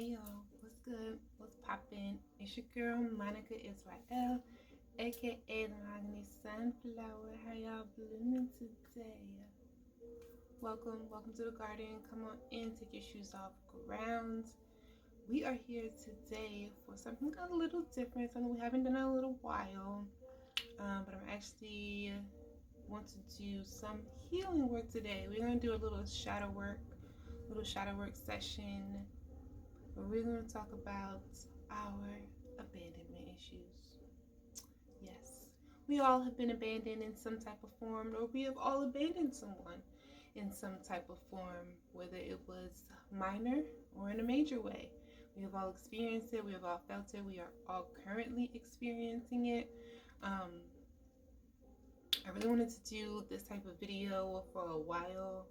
Hey y'all, what's good? What's poppin'? It's your girl Monica Israel, aka the Mahogany Sunflower. How y'all blooming today? Welcome to the garden. Come on in, take your shoes off, ground. We are here today for something a little different, something we haven't done in a little while. But I'm actually want to do some healing work today. We're gonna do a little shadow work session. But we're going to talk about our abandonment issues. Yes, we all have been abandoned in some type of form, or we have all abandoned someone in some type of form, whether it was minor or in a major way. We have all experienced it, we have all felt it, we are all currently experiencing it. I really wanted to do this type of video for a while.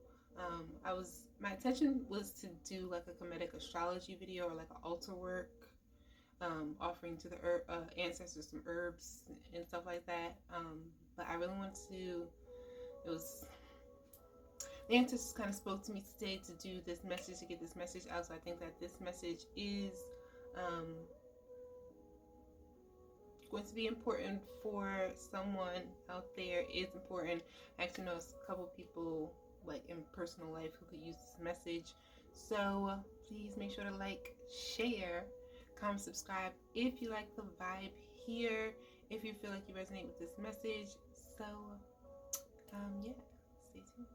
My intention was to do like a comedic astrology video or like an altar work, offering to the ancestors some herbs and stuff like that. But I really wanted to, the ancestors kind of spoke to me today to do this message, to get this message out. So I think that this message is going to be important for someone out there. It's important. I actually know a couple people like in personal life who could use this message. So please make sure to like, share, comment, subscribe if you like the vibe here, if you feel like you resonate with this message. So yeah, stay tuned.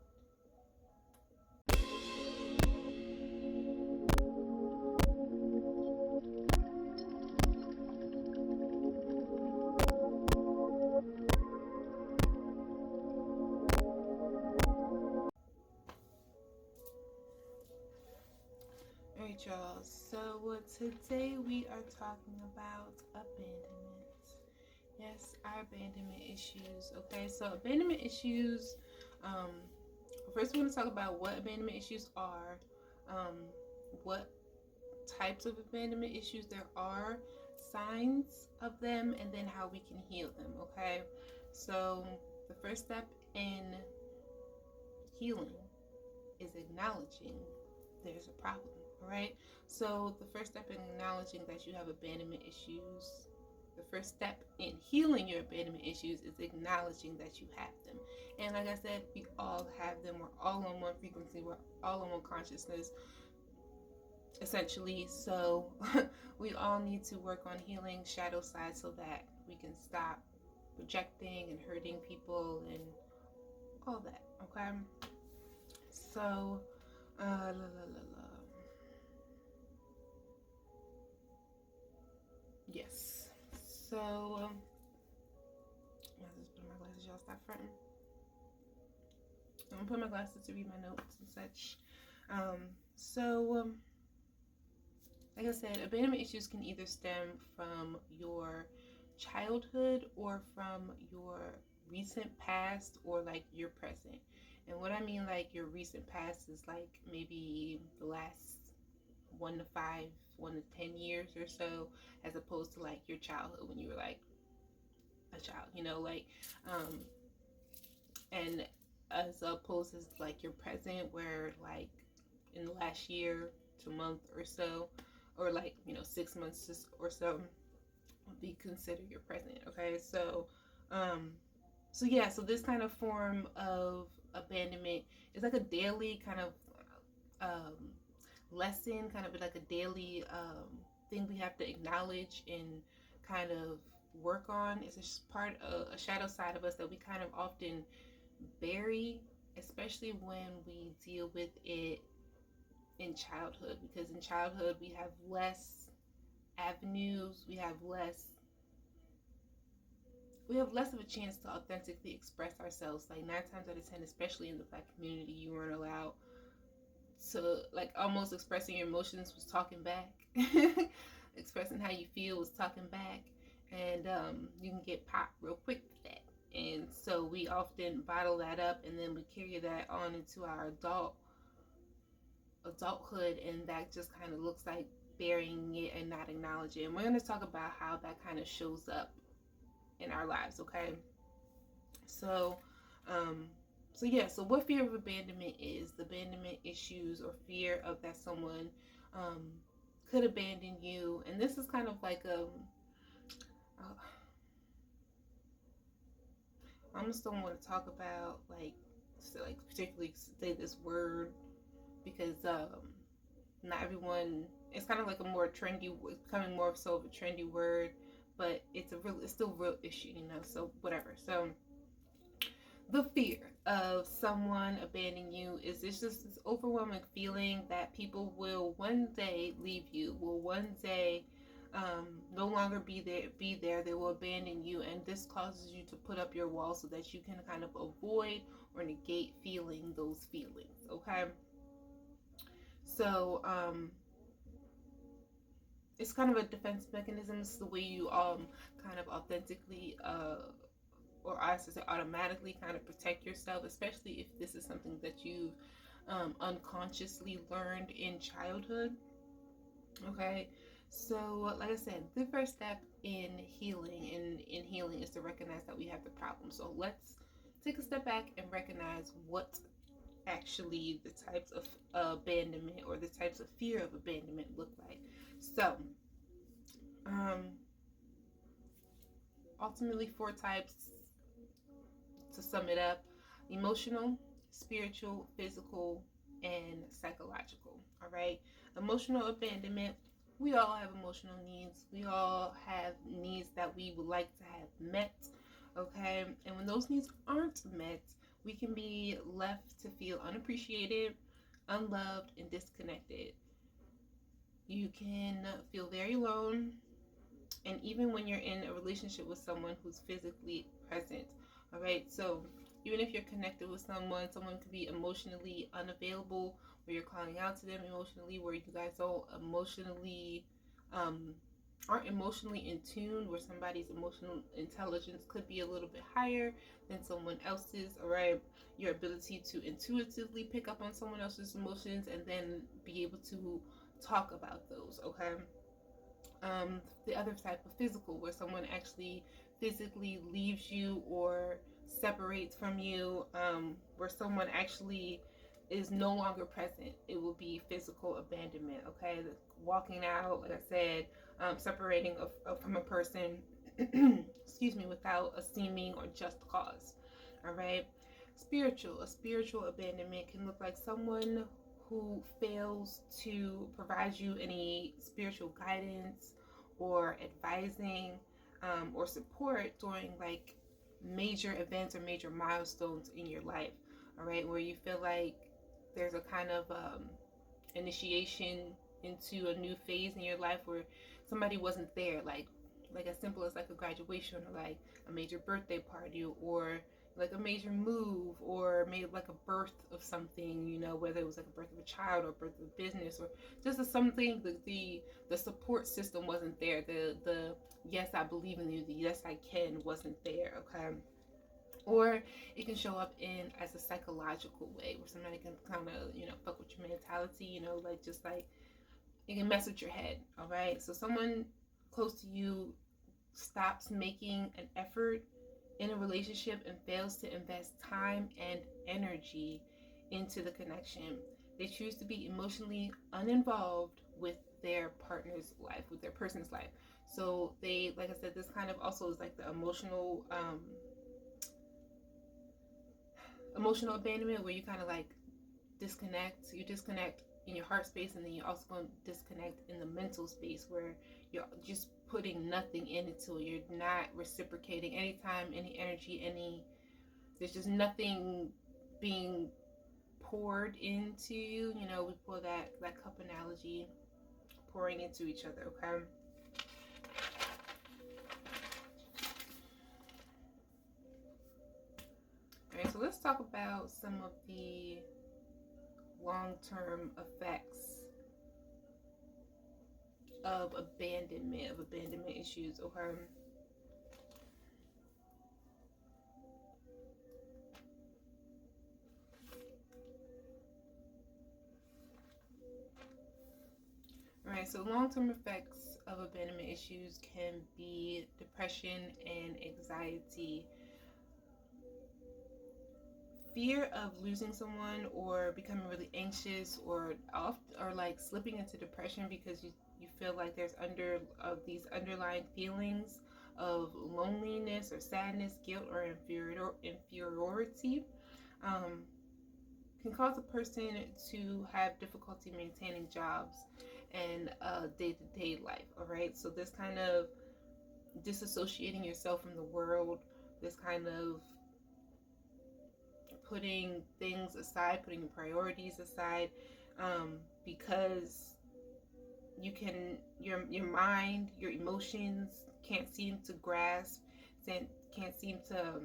Alright y'all, so today we are talking about abandonment. Yes, our abandonment issues. Okay, so abandonment issues, first we want to talk about what abandonment issues are, what types of abandonment issues there are, signs of them, and then how we can heal them. Okay, so the first step in healing is acknowledging there's a problem. All right, so the first step in acknowledging that you have abandonment issues, the first step in healing your abandonment issues is acknowledging that you have them. And like I said, we all have them. We're all on one frequency, we're all on one consciousness, essentially. So we all need to work on healing shadow side so that we can stop rejecting and hurting people and all that. Okay, so yes, so I just put my glasses, y'all stop fronting. I'm gonna put my glasses to read my notes and such. Like I said, abandonment issues can either stem from your childhood or from your recent past or like your present. And what I mean like your recent past is like maybe the last 1 to 5, 1 to 10 years or so, as opposed to like your childhood when you were like a child, and as opposed to like your present where like in the last year to month or so, or like 6 months or so would be considered your present. Okay, so so this kind of form of abandonment is like a daily kind of lesson, kind of like a daily thing we have to acknowledge and kind of work on. It's a part of a shadow side of us that we kind of often bury, especially when we deal with it in childhood, because in childhood we have less avenues, we have less of a chance to authentically express ourselves. Like 9 times out of 10, especially in the Black community, you weren't allowed to, like, almost expressing your emotions was talking back. Expressing how you feel was talking back, and you can get popped real quick with that. And so we often bottle that up, and then we carry that on into our adulthood, and that just kind of looks like burying it and not acknowledging it. And we're going to talk about how that kind of shows up in our lives. Okay, so so what fear of abandonment is: the abandonment issues or fear of that someone could abandon you. And this is kind of like I almost don't want to talk about like particularly say this word because not everyone. It's kind of like a more trendy, becoming more so of a trendy word, but it's still a real issue, So whatever. So the fear of someone abandoning you is just this overwhelming feeling that people will one day leave you, will one day no longer be there. They will abandon you, and this causes you to put up your wall so that you can kind of avoid or negate feeling those feelings. Okay, so it's kind of a defense mechanism. It's the way you kind of authentically or I should say automatically kind of protect yourself, especially if this is something that you've unconsciously learned in childhood. Okay, so like I said, the first step in healing is to recognize that we have the problem. So let's take a step back and recognize what actually the types of abandonment or the types of fear of abandonment look like. So ultimately 4 types to sum it up: emotional, spiritual, physical, and psychological. All right, emotional abandonment. We all have emotional needs. We all have needs that we would like to have met. Okay, and when those needs aren't met, we can be left to feel unappreciated, unloved, and disconnected. You can feel very alone, and even when you're in a relationship with someone who's physically present. All right, so even if you're connected with someone could be emotionally unavailable, where you're calling out to them emotionally, where you guys don't emotionally aren't emotionally in tune, where somebody's emotional intelligence could be a little bit higher than someone else's. All right, your ability to intuitively pick up on someone else's emotions and then be able to talk about those. Okay, the other type of physical, where someone actually physically leaves you or separates from you, where someone actually is no longer present. It will be physical abandonment. Okay, walking out, like I said, separating from a person excuse me, without a seeming or just cause. All right, a spiritual abandonment can look like someone who fails to provide you any spiritual guidance or advising or support during like major events or major milestones in your life. All right, where you feel like there's a kind of initiation into a new phase in your life where somebody wasn't there, like as simple as like a graduation or like a major birthday party or like a major move or maybe like a birth of something, whether it was like a birth of a child or birth of a business or just something. The support system wasn't there. The yes I believe in you, the yes I can wasn't there. Okay, or it can show up in as a psychological way where somebody can kind of fuck with your mentality, like just like it can mess with your head. All right, so someone close to you stops making an effort in a relationship and fails to invest time and energy into the connection. They choose to be emotionally uninvolved with their partner's life, with their person's life. So they, like I said, this kind of also is like the emotional abandonment, where you kind of like you disconnect in your heart space, and then you're also going to disconnect in the mental space where you're just putting nothing into it. You're not reciprocating any time, any energy, there's just nothing being poured into you. We pull that cup analogy, pouring into each other. Okay, all right, so let's talk about some of the long-term effects of abandonment issues. Okay, all right, so long-term effects of abandonment issues can be depression and anxiety, fear of losing someone, or becoming really anxious, or like slipping into depression because you feel like there's these underlying feelings of loneliness or sadness, guilt, or inferiority, um, can cause a person to have difficulty maintaining jobs and day-to-day life. All right, so this kind of disassociating yourself from the world, this kind of putting things aside, putting your priorities aside, because your mind, your emotions can't seem to grasp, can't seem to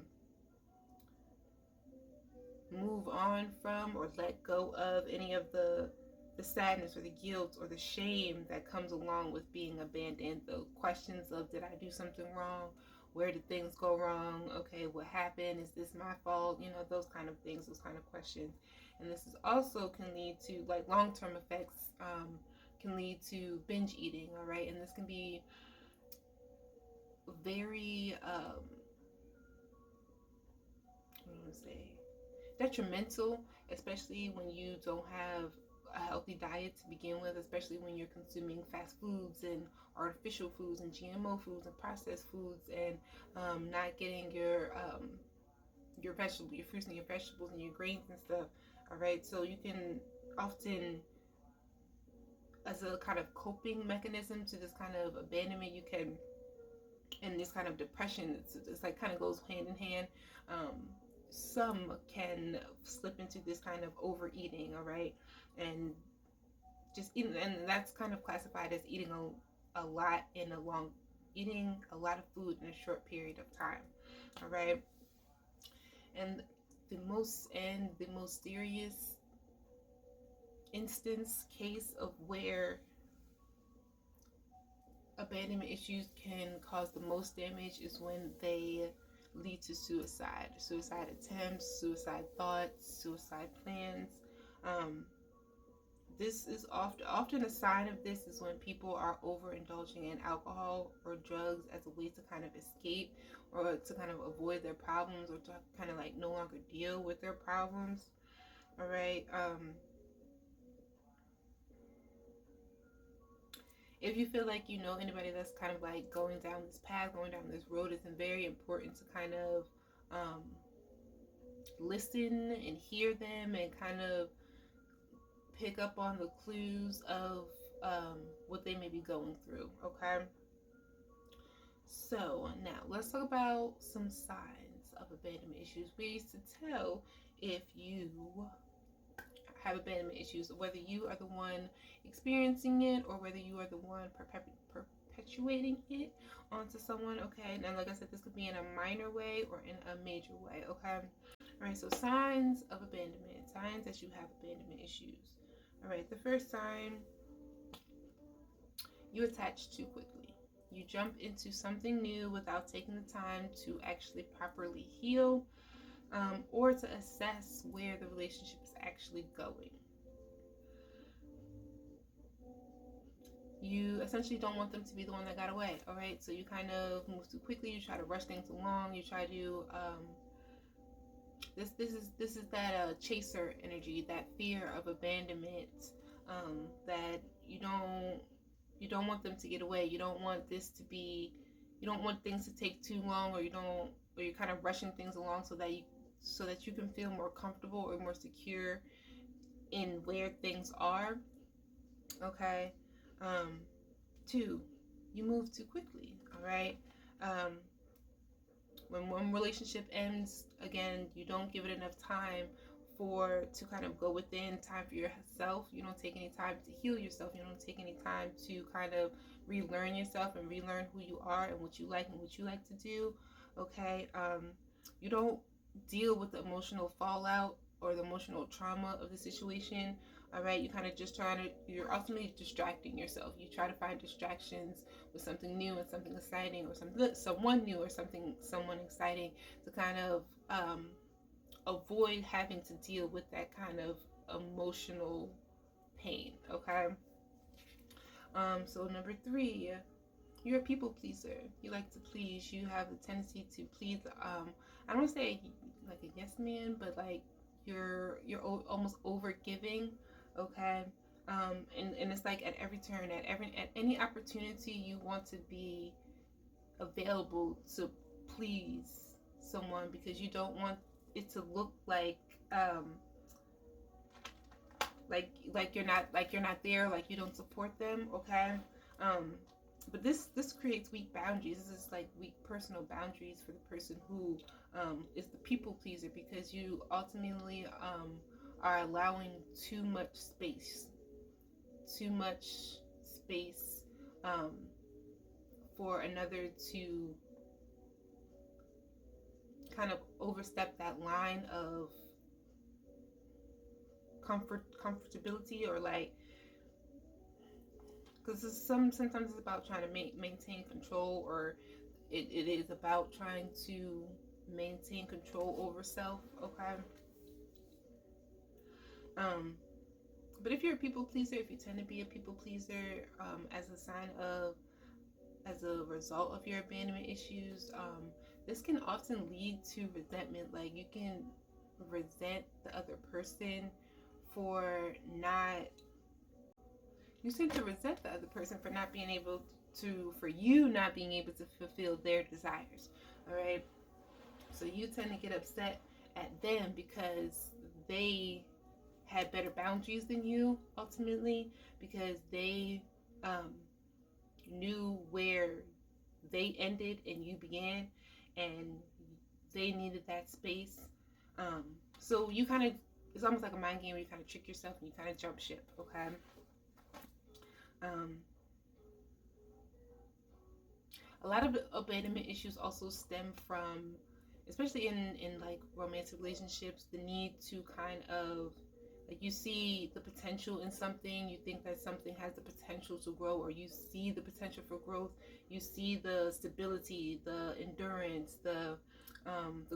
move on from or let go of any of the sadness or the guilt or the shame that comes along with being abandoned. The questions of, did I do something wrong? Where did things go wrong? Okay, what happened? Is this my fault? Those kind of things, those kind of questions. And this is also can lead to like long-term effects, can lead to binge eating. All right, and this can be very what do I say, detrimental, especially when you don't have a healthy diet to begin with, especially when you're consuming fast foods and artificial foods and GMO foods and processed foods, and not getting your vegetables, your fruits and your vegetables and your grains and stuff. All right, so you can often, as a kind of coping mechanism to this kind of abandonment, you can, and this kind of depression, it's like kind of goes hand in hand. Some can slip into this kind of overeating, all right, and just eating, and that's kind of classified as eating a lot in a long, eating a lot of food in a short period of time, all right. And the most serious instance case of where abandonment issues can cause the most damage is when they lead to suicide attempts, suicide thoughts, suicide plans. This is often a sign of this is when people are overindulging in alcohol or drugs as a way to kind of escape or to kind of avoid their problems, or to kind of like no longer deal with their problems. All right. If you feel like you know anybody that's kind of like going down this path, going down this road, it's very important to kind of um, listen and hear them and kind of pick up on the clues of what they may be going through. Okay, so now let's talk about some signs of abandonment issues, ways to tell if you have abandonment issues, whether you are the one experiencing it or whether you are the one perpetuating it onto someone. Okay, now like I said, this could be in a minor way or in a major way. Okay, all right, so signs of abandonment, signs that you have abandonment issues. All right, the first sign: you attach too quickly. You jump into something new without taking the time to actually properly heal, or to assess where the relationship is actually going. You essentially don't want them to be the one that got away. All right, so you kind of move too quickly. You try to rush things along. You try to this is that chaser energy, that fear of abandonment, that you don't want them to get away. You don't want this to be, you don't want things to take too long, or you're kind of rushing things along so that you can feel more comfortable or more secure in where things are. Okay. um 2, you move too quickly. All right. When one relationship ends, again, you don't give it enough time to kind of go within, time for yourself. You don't take any time to heal yourself. You don't take any time to kind of relearn yourself and relearn who you are and what you like to do. Okay. You don't deal with the emotional fallout or the emotional trauma of the situation. All right, you kind of just you're ultimately distracting yourself. You try to find distractions with something new and something exciting, or someone new or someone exciting, to kind of avoid having to deal with that kind of emotional pain. Okay. So number 3, you're a people pleaser. You like to please. You have the tendency to please. I don't want to say like a yes man, but like you're almost over giving. Okay. And it's like at every turn, at any opportunity, you want to be available to please someone, because you don't want it to look like you're not there, like you don't support them. Okay. um but this creates weak boundaries. This is like weak personal boundaries for the person who is the people pleaser, because you ultimately are allowing too much space um for another to kind of overstep that line of comfortability, or like, because sometimes it's about trying to maintain control, or it is about trying to maintain control over self. Okay. um but if you're a people pleaser, if you tend to be a people pleaser, as a result of your abandonment issues, this can often lead to resentment. Like, you can resent the other person for not you seem to resent the other person for not being able for you not being able to fulfill their desires. All right. So you tend to get upset at them because they had better boundaries than you, ultimately, because they um, knew where they ended and you began, and they needed that space. So you kind of, it's almost like a mind game where you kind of trick yourself and you kind of jump ship. Okay. um, a lot of abandonment issues also stem from, especially in like romantic relationships, the need to kind of, like, you see the potential in something, you think that something has the potential to grow, or you see the potential for growth, you see the stability, the endurance, the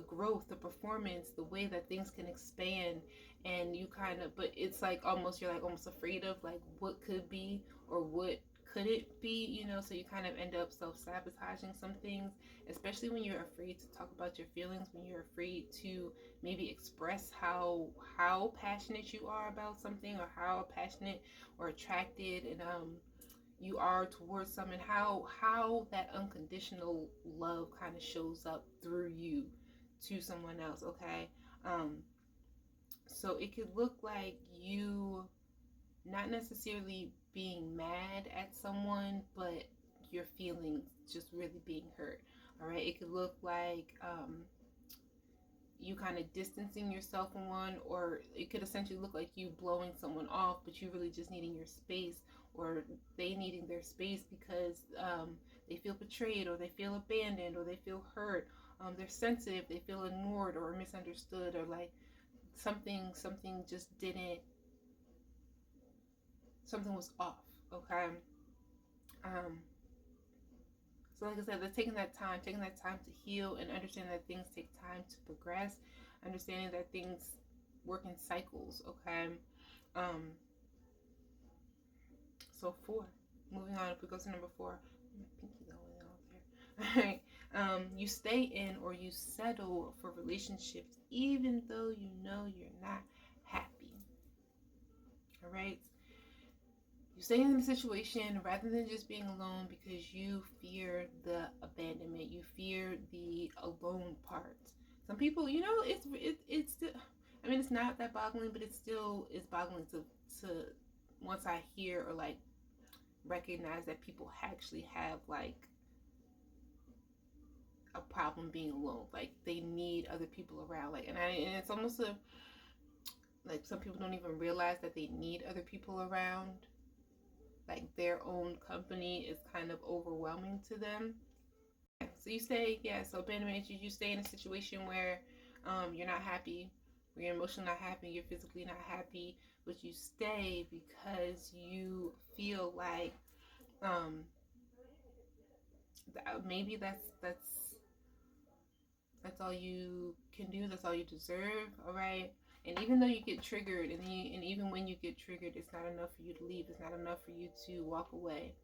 growth, the performance, the way that things can expand, and you kind of, but it's like almost, you're like almost afraid of like what could be, or what could it be, so you kind of end up self-sabotaging some things, especially when you're afraid to talk about your feelings, when you're afraid to maybe express how passionate you are about something, or how passionate or attracted and you are towards someone, how that unconditional love kind of shows up through you to someone else. Okay. um so it could look like you not necessarily being mad at someone, but your feelings just really being hurt. All right. It could look like you kind of distancing yourself from one, or it could essentially look like you blowing someone off, but you really just needing your space, or they needing their space because they feel betrayed, or they feel abandoned, or they feel hurt. They're sensitive, they feel ignored or misunderstood, or like something just didn't, something was off. Okay. um so like I said, they're taking that time to heal, and understand that things take time to progress, understanding that things work in cycles. Okay. um so 4, moving on, if we go to number 4, my pinky's all the way off here. All right. You stay in, or you settle for relationships even though you know you're not happy. All right. You stay in the situation rather than just being alone, because you fear the abandonment. You fear the alone part. Some people, it's still, I mean, it's not that boggling, but it still is boggling to once I hear, or like recognize that people actually have like a problem being alone. Like, they need other people around. Like, and it's almost like some people don't even realize that they need other people around. Like, their own company is kind of overwhelming to them. So you stay, yeah, so abandonment issues, you stay in a situation where you're not happy, where you're emotionally not happy, you're physically not happy, but you stay because you feel like maybe that's all you can do, that's all you deserve. All right. And even though you get triggered, and even when you get triggered, it's not enough for you to leave, it's not enough for you to walk away.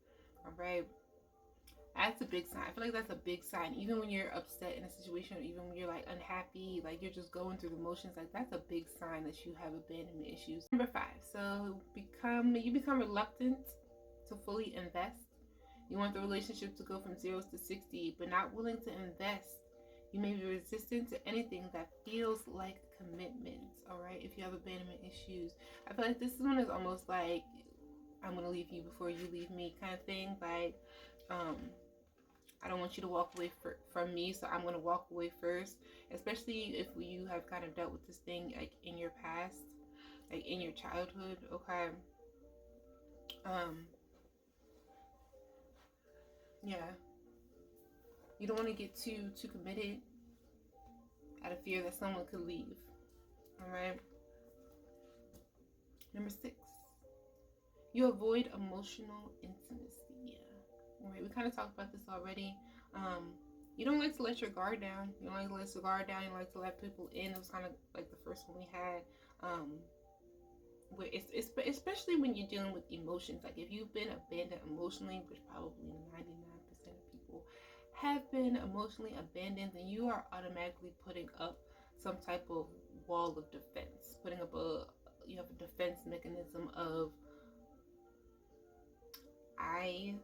All right. That's a big sign. I feel like that's a big sign. Even when you're upset in a situation, or even when you're like unhappy, like you're just going through the motions, like that's a big sign that you have abandonment issues. Number 5. So you become reluctant to fully invest. You want the relationship to go from 0 to 60, but not willing to invest. You may be resistant to anything that feels like commitment. All right. If you have abandonment issues, I feel like this one is almost like I'm gonna leave you before you leave me kind of thing. Like, I don't want you to walk away from me, so I'm going to walk away first, especially if you have kind of dealt with this thing like in your past, like in your childhood, okay? Yeah. You don't want to get too committed out of fear that someone could leave, all right? Number 6. You avoid emotional intimacy. All right, we kind of talked about this already. You don't like to let your guard down. You don't like to let your guard down. You don't like to let people in. It was kind of like the first one we had. Where it's especially when you're dealing with emotions. Like if you've been abandoned emotionally, which probably 99% of people have been emotionally abandoned, then you are automatically putting up some type of wall of defense. You have a defense mechanism of, I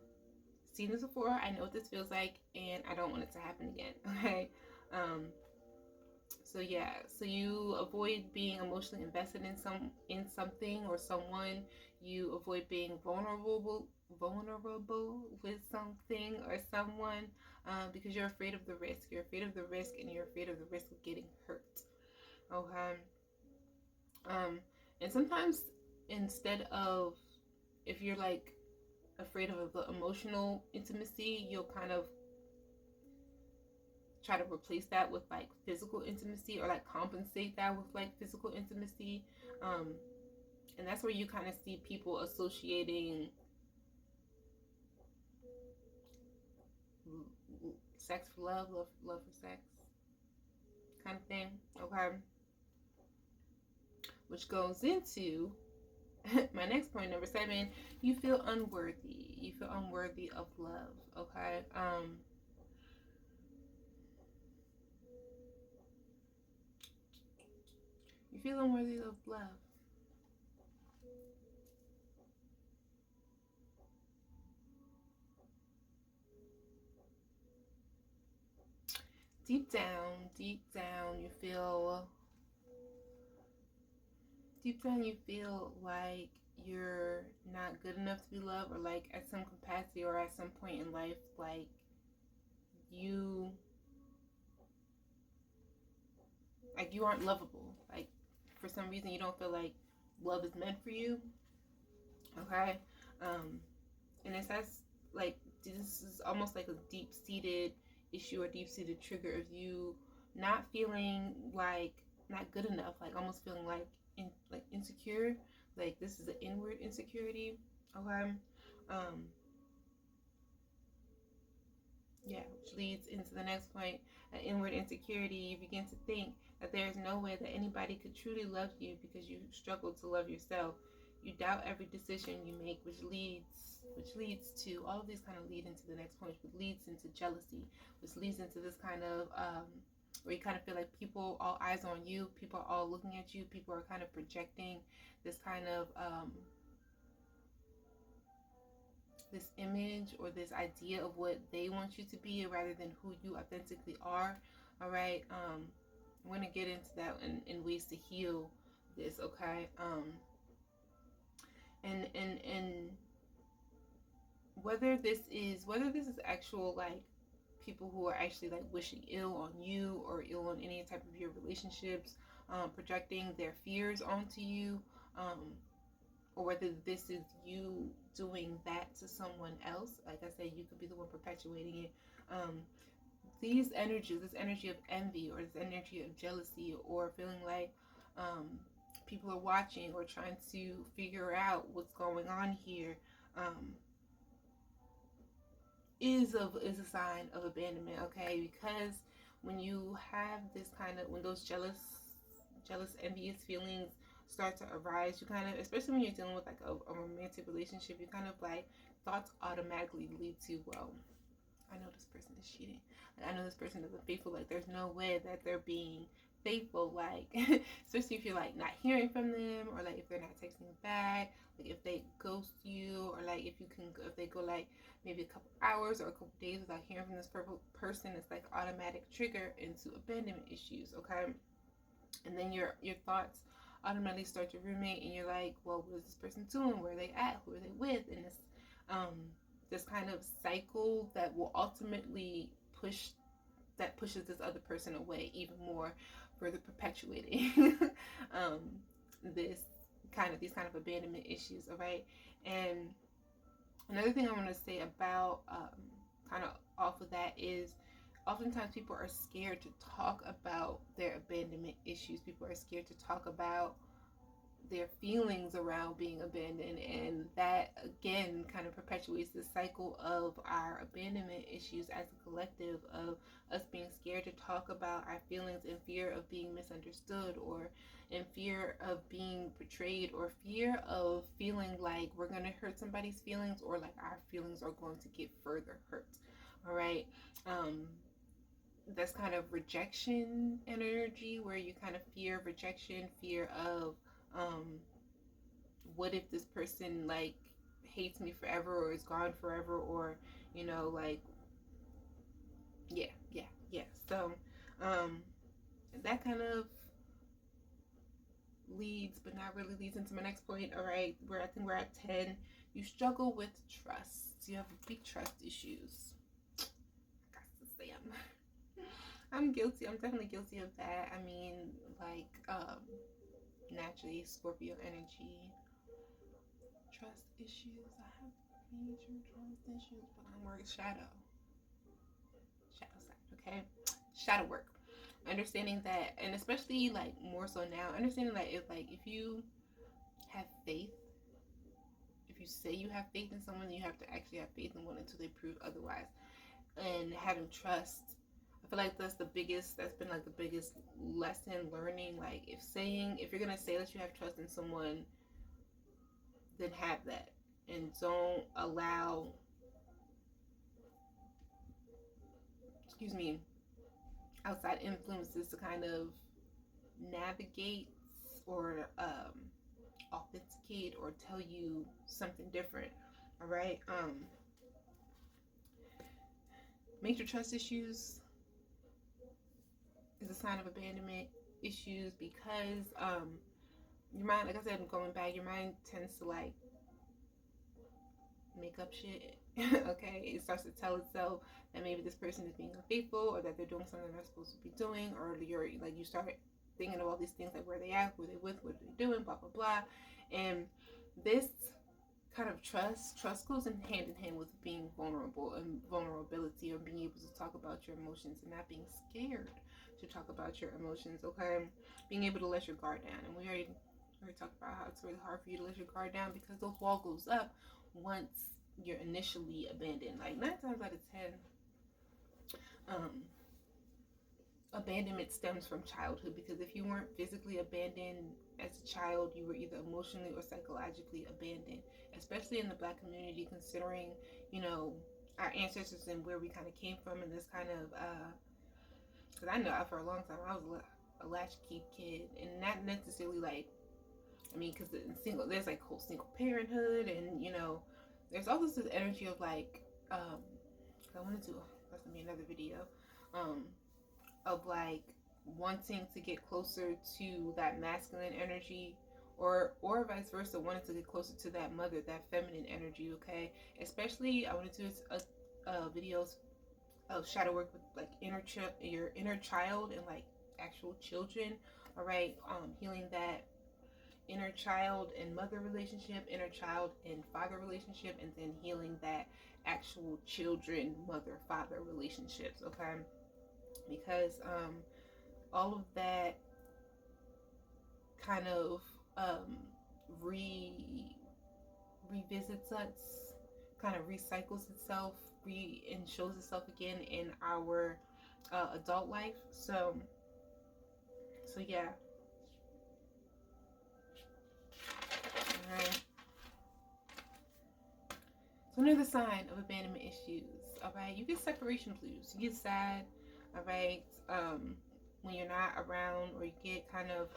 seen this before, I know what this feels like, and I don't want it to happen again. Okay. So yeah, so you avoid being emotionally invested in something or someone. You avoid being vulnerable with something or someone, because you're afraid of the risk. You're afraid of the risk, and you're afraid of the risk of getting hurt. Okay. And sometimes, instead of, if you're like afraid of the emotional intimacy, you'll kind of try to replace that with like physical intimacy, or like compensate that with like physical intimacy. And that's where you kind of see people associating sex for love for sex kind of thing. Okay. Which goes into my next point, number 7. You feel unworthy. You feel unworthy of love. Okay. You feel unworthy of love. Deep down, you feel like you're not good enough to be loved, or like at some capacity or at some point in life, like you you aren't lovable. Like for some reason you don't feel like love is meant for you. Okay. And that's like, this is almost like a deep-seated issue or deep-seated trigger of you not feeling like not good enough, like almost feeling like insecure. Like this is an inward insecurity. Okay. Yeah, which leads into the next point. An inward insecurity, you begin to think that there is no way that anybody could truly love you because you struggle to love yourself. You doubt every decision you make, which leads to, all of these kind of lead into the next point, which leads into jealousy, which leads into this kind of where you kind of feel like people, all eyes on you, people are all looking at you, people are kind of projecting this kind of this image or this idea of what they want you to be rather than who you authentically are. All right. I'm going to get into that in ways to heal this. Okay. And whether this is actual, like, people who are actually like wishing ill on you or ill on any type of your relationships, projecting their fears onto you, or whether this is you doing that to someone else. Like I said, you could be the one perpetuating it. These energies, this energy of envy or this energy of jealousy, or feeling like people are watching or trying to figure out what's going on here, is a sign of abandonment. Okay, because when you have this kind of, when those jealous, envious feelings start to arise, you kind of, especially when you're dealing with like a romantic relationship, you kind of like, thoughts automatically lead to, well, I know this person is cheating. Like, I know this person isn't faithful. Like, there's no way that they're being faithful. Like, especially if you're like not hearing from them, or like if they're not texting you back, like if they ghost you, or like if they go like maybe a couple hours or a couple days without hearing from this person, it's like automatic trigger into abandonment issues. Okay, and then your thoughts automatically start to ruminate, and you're like, well, what is this person doing? Where are they at? Who are they with? And this kind of cycle that will ultimately pushes this other person away even more, further perpetuating these kind of abandonment issues. All right. And another thing I want to say about kind of off of that is, oftentimes people are scared to talk about their abandonment issues. People are scared to talk about their feelings around being abandoned, and that again kind of perpetuates the cycle of our abandonment issues as a collective, of us being scared to talk about our feelings in fear of being misunderstood, or in fear of being betrayed, or fear of feeling like we're going to hurt somebody's feelings, or like our feelings are going to get further hurt. All right. That's kind of rejection energy, where you kind of fear rejection, fear of what if this person like hates me forever, or is gone forever, or like yeah. So that kind of leads, but not really leads, into my next point. All right, I think we're at 10. You struggle with trust. You have big trust issues. I got to say I'm guilty. I'm definitely guilty of that. I mean, like naturally Scorpio energy, trust issues. I have major trust issues, but I'm working shadow side. Okay, shadow work. Understanding that, and especially like more so now, understanding that if you have faith, if you say you have faith in someone, you have to actually have faith in one until they prove otherwise. And having trust, I feel like that's been like the biggest lesson learning. Like if you're gonna say that you have trust in someone, then have that, and don't allow outside influences to kind of navigate, or authenticate, or tell you something different. All right. Major trust issues is a sign of abandonment issues, because your mind, like I said, I'm going back, your mind tends to like make up shit. Okay, it starts to tell itself that maybe this person is being unfaithful, or that they're doing something they're supposed to be doing, or you start thinking of all these things, like where they at, who they with, what they're doing, blah blah blah. And this kind of trust goes in hand with being vulnerable, and vulnerability, or being able to talk about your emotions and not being scared to talk about your emotions. Okay, being able to let your guard down. And we already talked about how it's really hard for you to let your guard down, because those wall goes up once you're initially abandoned. Like 9 times out of 10, abandonment stems from childhood, because if you weren't physically abandoned as a child, you were either emotionally or psychologically abandoned, especially in the Black community, considering our ancestors and where we kind of came from, and this kind of because I know for a long time I was a latchkey kid, and not necessarily like, I mean, because there's like whole single parenthood, and there's also this energy of like I want to do, that's gonna be another video, of like wanting to get closer to that masculine energy, or vice versa, wanting to get closer to that mother, that feminine energy. Okay, especially I want to do videos of shadow work with like your inner child, and like actual children. All right, healing that inner child and mother relationship, inner child and father relationship, and then healing that actual children mother father relationships. Okay, because all of that kind of revisits us, kind of recycles itself, and shows itself again in our adult life. So yeah. All right. So another sign of abandonment issues all right? You get separation blues. You get sad, all right? When you're not around, or you get kind of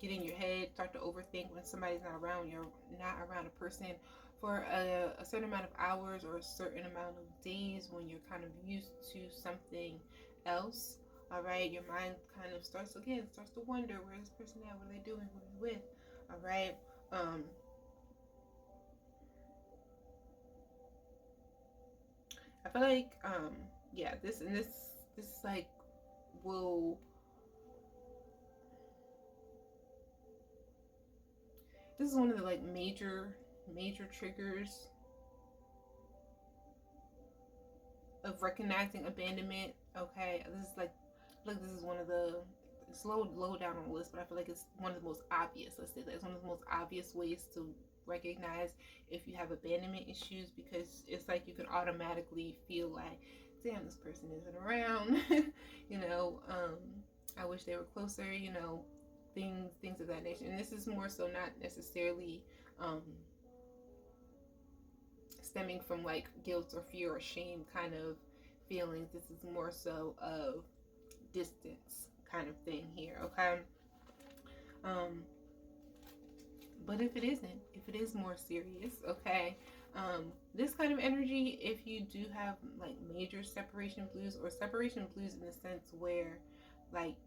get in your head, start to overthink when somebody's not around. You're not around a person for a certain amount of hours or a certain amount of days when you're kind of used to something else. All right, your mind kind of starts to wonder, where's this person at? What are they doing? What are they with? All right. I feel like yeah, this like will this is one of the like major triggers of recognizing abandonment. Okay, this is like this is one of the, it's low down on the list, but I feel like it's one of the most obvious. Let's say that it's one of the most obvious ways to recognize if you have abandonment issues, because it's like you can automatically feel like, damn, this person isn't around. you know, I wish they were closer. You know, things of that nature. And this is more so not necessarily stemming from like guilt or fear or shame kind of feelings. This is more so of distance kind of thing here, okay? But if it isn't, if it is more serious, okay, this kind of energy, if you do have like major separation blues, or separation blues in the sense where like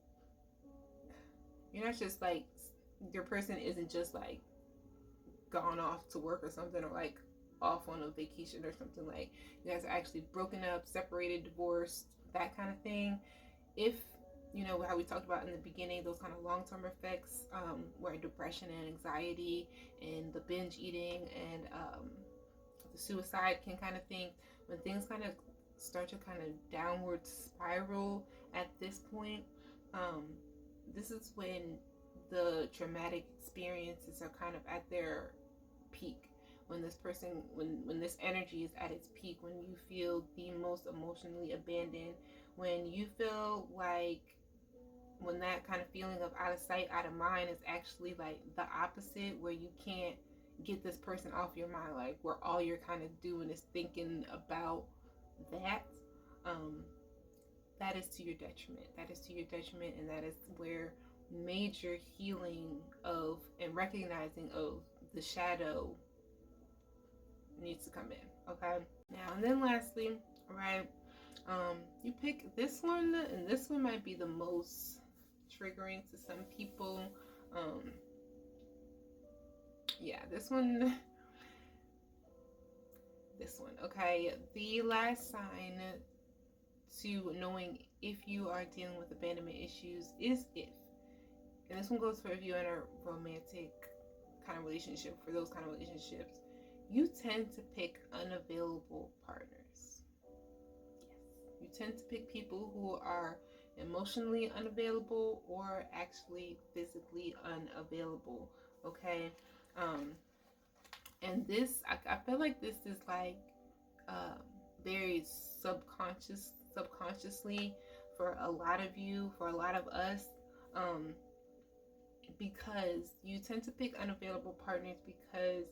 you're not just like, your person isn't just like gone off to work or something, or like off on a vacation or something, like you guys are actually broken up, separated, divorced, that kind of thing. If you know how we talked about in the beginning, those kind of long-term effects, where depression and anxiety and the binge eating and the suicide can kind of thing, when things kind of start to kind of downward spiral at this point, this is when the traumatic experiences are kind of at their peak, when this person, when this energy is at its peak, when you feel the most emotionally abandoned, when you feel like, when that kind of feeling of out of sight, out of mind is actually like the opposite, where you can't get this person off your mind, like where all you're kind of doing is thinking about that, that is to your detriment. That is to your detriment, and that is where major healing of and recognizing of the shadow needs to come in, okay? Now, and then lastly, right, you pick this one, and this one might be the most triggering to some people. Yeah, this one, okay? The last sign to knowing if you are dealing with abandonment issues is if, and this one goes for if you're in a romantic kind of relationship, for those kind of relationships, you tend to pick unavailable partners. Yes, you tend to pick people who are emotionally unavailable or actually physically unavailable, okay? And this, I feel like this is like very subconsciously for a lot of you, for a lot of us, because you tend to pick unavailable partners because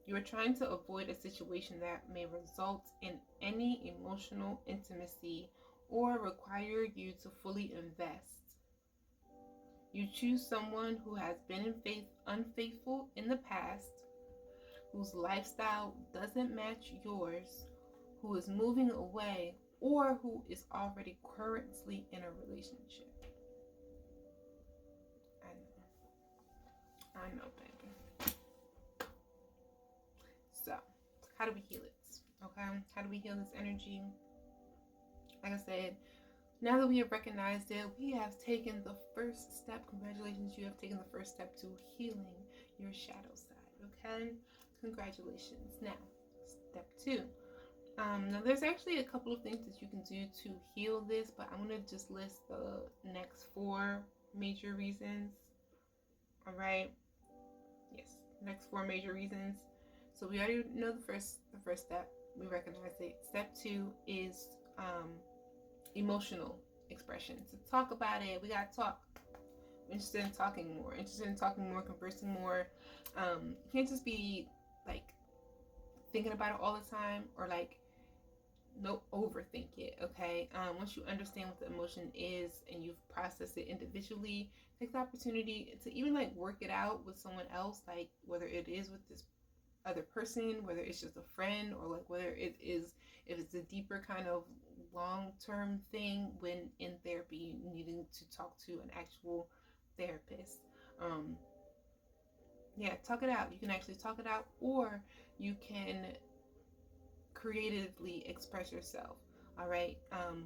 you're trying to avoid a situation that may result in any emotional intimacy or require you to fully invest. You choose someone who has been unfaithful in the past, whose lifestyle doesn't match yours, who is moving away, or who is already currently in a relationship. I know, baby. So, how do we heal it? Okay, how do we heal this energy? Like I said, now that we have recognized it, we have taken the first step. Congratulations, you have taken the first step to healing your shadow side. Okay, congratulations. Now, step 2. Now there's actually a couple of things that you can do to heal this, but I'm gonna just list the next 4 major reasons. All right. Yes, next 4 major reasons. So we already know the first step. We recognize it. Step 2 is emotional expression. To talk about it, we gotta talk. We're interested in talking more, conversing more. You can't just be like thinking about it all the time, or like no overthink it. Okay, once you understand what the emotion is and you've processed it individually, take the opportunity to even like work it out with someone else, like whether it is with this other person, whether it's just a friend, or like whether it is, if it's a deeper kind of long-term thing, when in therapy needing to talk to an actual therapist. um yeah, talk it out. You can actually talk it out, or you can creatively express yourself. All right,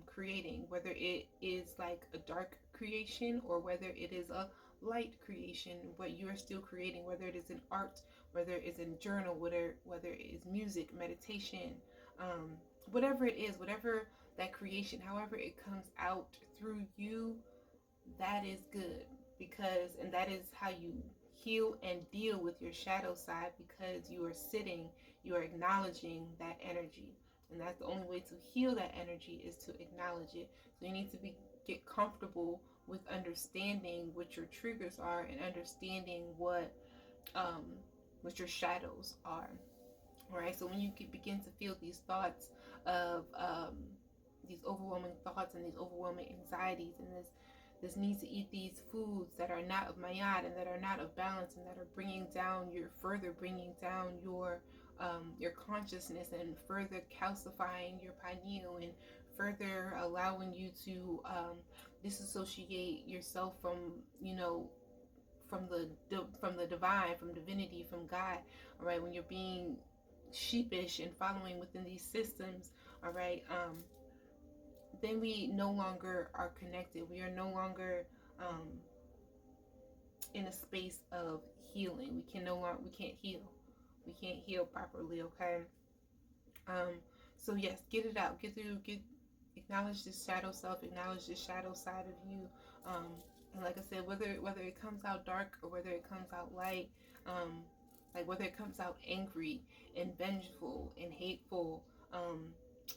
creating, whether it is like a dark creation or whether it is a light creation, what you are still creating, whether it is in art, whether it is in journal, whether it is music, meditation, whatever it is, whatever that creation, however it comes out through you, that is good. Because, and that is how you heal and deal with your shadow side, because you are sitting, you are acknowledging that energy. And that's the only way to heal that energy, is to acknowledge it. So you need to get comfortable with understanding what your triggers are, and understanding um what your shadows are. All right, so when you begin to feel these thoughts of these overwhelming thoughts and these overwhelming anxieties, and this need to eat these foods that are not of mayat, and that are not of balance, and that are bringing down your consciousness, and further calcifying your pineal, and further allowing you to disassociate yourself from, from the divine, from divinity, from God. All right, when you're being sheepish and following within these systems, all right, then we no longer are connected. We are no longer um, in a space of healing. We can't heal. We can't heal properly. Okay. Um, so yes, get it out. Acknowledge this shadow self. Acknowledge this shadow side of you. Um, and like I said, whether it comes out dark or whether it comes out light, um, like whether it comes out angry and vengeful and hateful,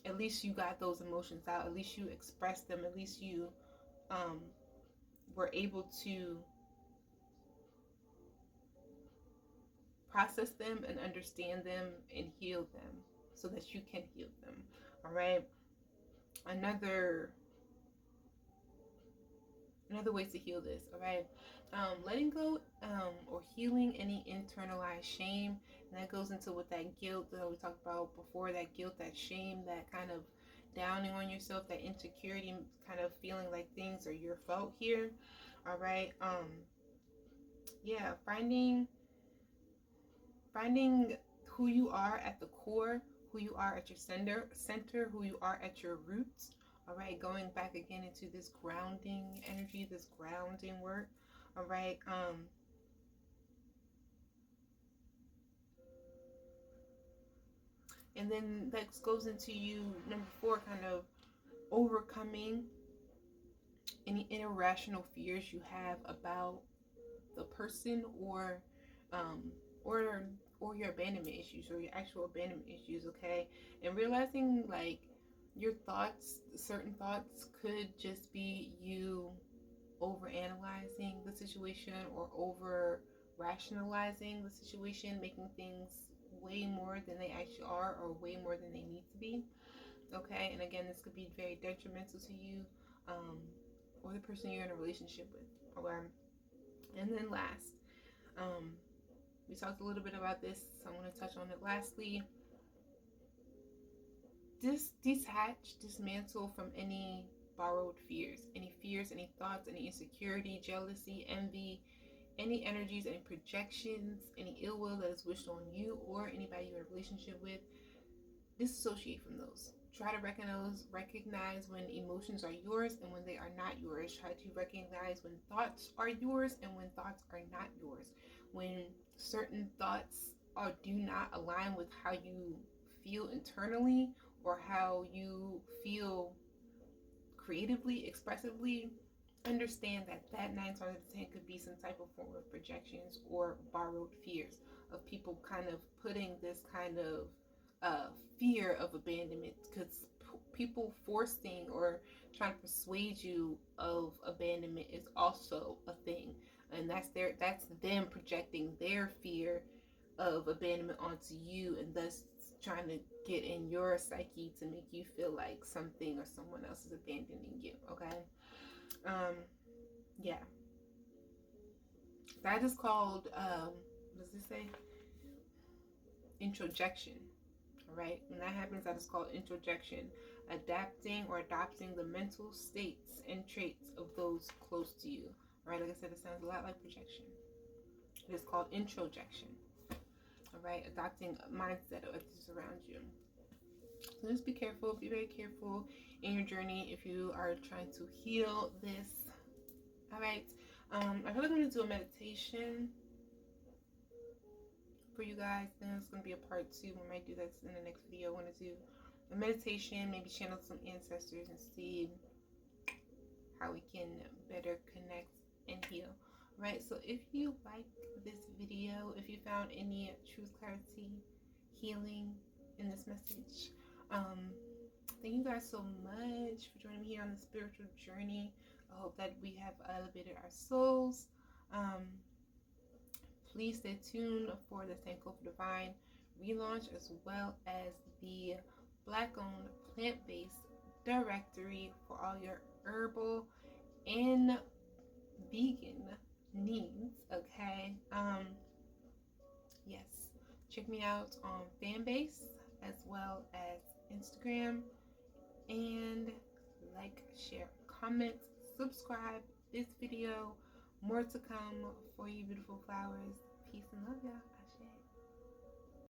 at least you got those emotions out. At least you expressed them. At least you um, were able to process them and understand them and heal them, so that you can heal them. All right. Another way to heal this. All right, letting go, or healing any internalized shame. And that goes into what that guilt that we talked about before, that guilt, that shame, that kind of downing on yourself, that insecurity, kind of feeling like things are your fault here. All right. Yeah, finding who you are at the core, who you are at your center, who you are at your roots. All right, going back again into this grounding energy, this grounding work. All right, and then that goes into you, number 4, kind of overcoming any irrational fears you have about the person, um or or your abandonment issues, or your actual abandonment issues. Okay, and realizing like your thoughts, certain thoughts could just be you over analyzing the situation, or over rationalizing the situation, making things way more than they actually are, or way more than they need to be. Okay, and again, this could be very detrimental to you, um, or the person you're in a relationship with. Okay, and then last, um, we talked a little bit about this, so I'm going to touch on it. Lastly, dismantle from any borrowed fears, any thoughts, any insecurity, jealousy, envy, any energies, any projections, any ill will that is wished on you or anybody you're in a relationship with. Disassociate from those. Try to recognize when emotions are yours and when they are not yours. Try to recognize when thoughts are yours and when thoughts are not yours. When certain thoughts do not align with how you feel internally, or how you feel creatively, expressively, understand that 9 times out of 10 could be some type of form of projections or borrowed fears, of people kind of putting this kind of fear of abandonment, because people forcing or trying to persuade you of abandonment is also a thing, and that's them projecting their fear of abandonment onto you, and thus trying to get in your psyche to make you feel like something or someone else is abandoning you. Okay. Yeah, that is called what does it say? Introjection. All right, when that happens, that is called introjection, adapting or adopting the mental states and traits of those close to you. All right, like I said, it sounds a lot like projection. It is called introjection. All right, adopting a mindset of others around you. So just be careful, be very careful in your journey if you are trying to heal this. All right, I feel like I'm going to do a meditation for you guys. Then it's going to be a part 2. We might do that in the next video. I want to do a meditation, maybe channel some ancestors and see how we can better connect and heal. Right, so if you like this video, if you found any truth, clarity, healing in this message, thank you guys so much for joining me here on the spiritual journey. I hope that we have elevated our souls. Please stay tuned for the Sanko for Divine relaunch, as well as the Black-owned plant-based directory for all your herbal and vegan needs. Okay. Yes. Check me out on Fanbase as well as Instagram. And like, share, comment, subscribe this video. More to come for you beautiful flowers. Peace and love, y'all.